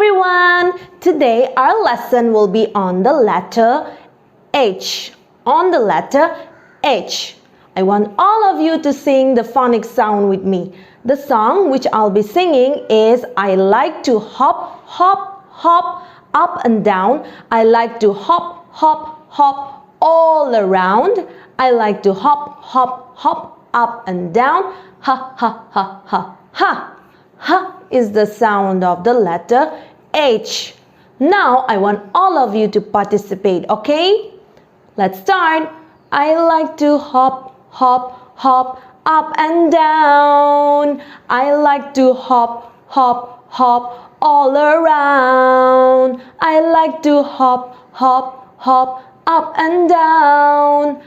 everyone! Today our lesson will be on the letter H. On the letter H. I want all of you to sing the phonics sound with me. The song which I'll be singing is I like to hop, hop, hop, up and down. I like to hop, hop, hop all around. I like to hop, hop, hop up and down. Ha, ha, ha, ha, ha. Ha is the sound of the letter H. Now I want all of you to participate, okay? Let's start. I like to hop, hop, hop up and down. I like to hop, hop, hop all around. I like to hop, hop, hop up and down.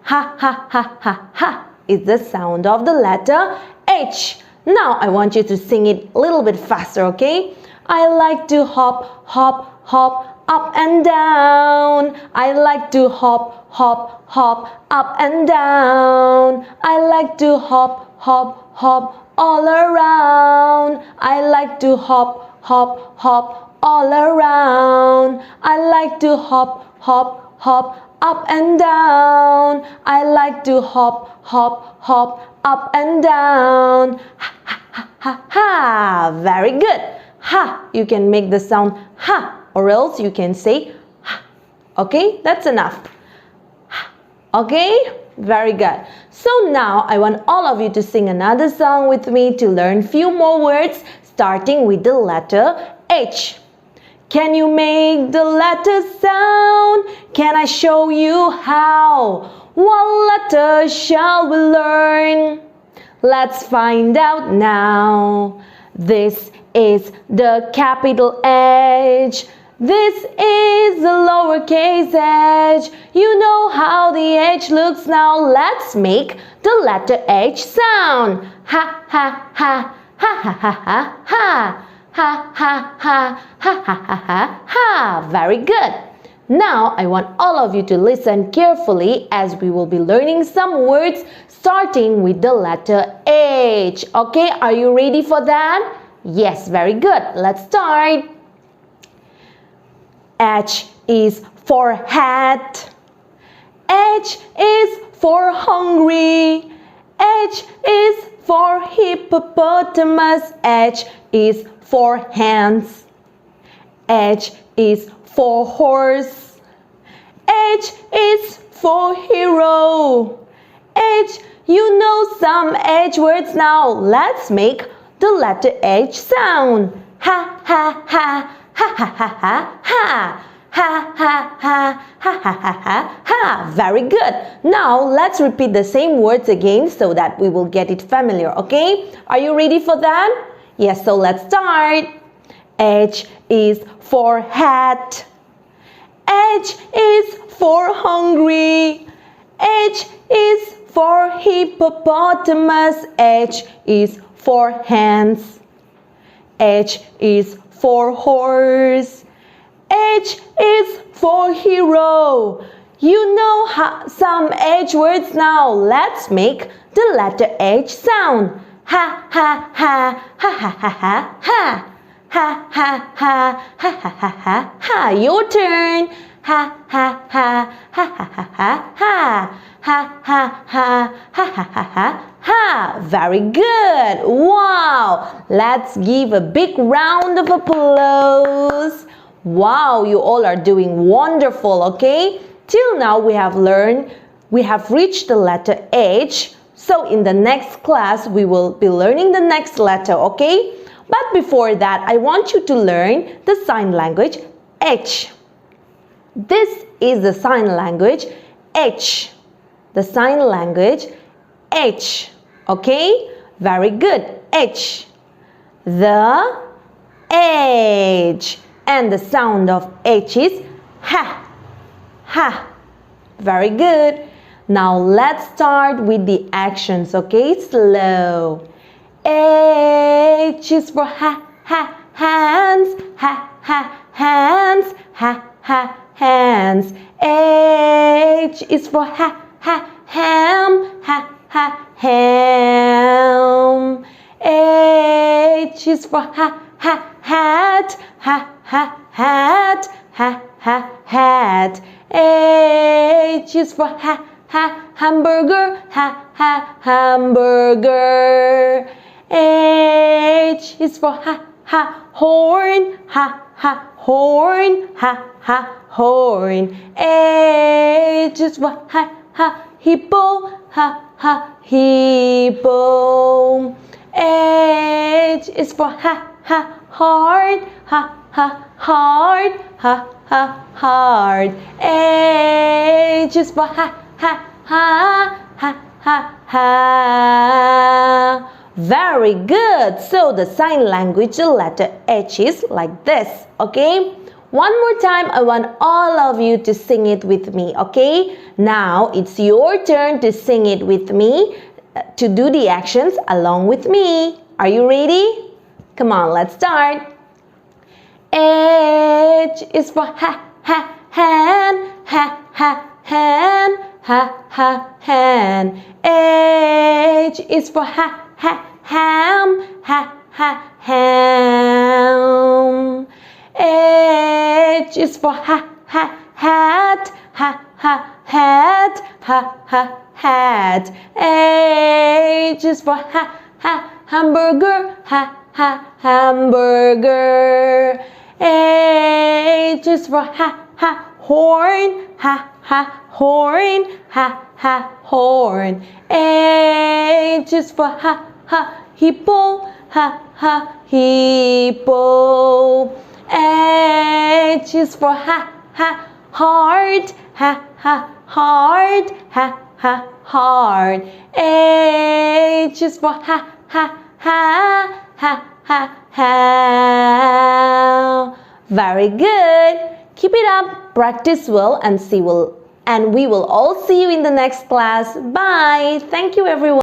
Ha, ha, ha, ha, ha is the sound of the letter H. Now I want you to sing it a little bit faster, okay? I like to hop, hop, hop up and down. I like to hop, hop, hop up and down. I like to hop, hop, hop all around. I like to hop, hop, hop all around. I like to hop, hop, hop up and down. I like to hop, hop, hop up and down. Ha, ha, ha, ha, ha. Very good. Ha. You can make the sound ha, or else you can say ha. Okay, that's enough. Ha. Okay, very good. So now I want all of you to sing another song with me to learn few more words starting with the letter H. Can you make the letter sound? Can I show you how? What letter shall we learn? Let's find out now. This is the capital H. This is the lowercase h. You know how the H looks now. Let's make the letter H sound. Ha, ha, ha, ha, ha, ha, ha, ha. Ha, ha, ha, ha, ha, ha, ha, ha. Very good. Now I want all of you to listen carefully as we will be learning some words starting with the letter H. Okay, are you ready for that? Yes, very good. Let's start. H is for hat. H is for hungry. H is for hippopotamus. H is for hands. H is for horse. H is for hero. H, you know some H words now. Let's make the letter H sound. Ha, ha, ha, ha, ha, ha, ha, ha. Ha, ha, ha, ha, ha, ha, ha, ha. Very good. Now let's repeat the same words again so that we will get it familiar, okay? Are you ready for that? Yes, so let's start. H is for hat. H is for hungry. H is for hippopotamus. H is for hands. H is for horse. H is for hero. You know some H words now. Let's make the letter H sound. Ha, ha, ha, ha, ha, ha, ha, ha. Ha, ha, ha, ha, ha, ha, ha, ha. Your turn. Ha, ha, ha, ha, ha, ha, ha, ha. Ha, ha, ha, ha, ha, ha, ha, ha. Very good. Wow. Let's give a big round of applause. Wow, you all are doing wonderful, okay? Till now we have reached the letter H. So in the next class, we will be learning the next letter, okay? But before that, I want you to learn the sign language H. This is the sign language H. The sign language H. Okay? Very good. H. The H. And the sound of H is ha. Ha. Very good. Now let's start with the actions, okay? Slow. H is for ha, ha, hands. Ha, ha, hands. Ha, ha, hands. H is for ha, ha, ham. Ha, ha, ham. H is for hat. Hat. Hat. H is for hamburger. Hamburger. H is for horn. Horn. Horn. H is for hippo. Hippo. H is for heart. Heart. Heart. H is for Very good. So the sign language letter H is like this. Okay. One more time, I want all of you to sing it with me. Okay. Now it's your turn to sing it with me, to do the actions along with me. Are you ready? Come on, let's start. H is for hand. Hand. Hand. H is for ham. Ham. H is for hat. Hat. Hat. H is for hamburger. Hamburger. H is for horn. Horn. Horn. H is for hippo. Hippo. H is for heart. Heart. Heart. H is for Very good. Keep it up. Practice well and we will all see you in the next class. Bye. Thank you everyone.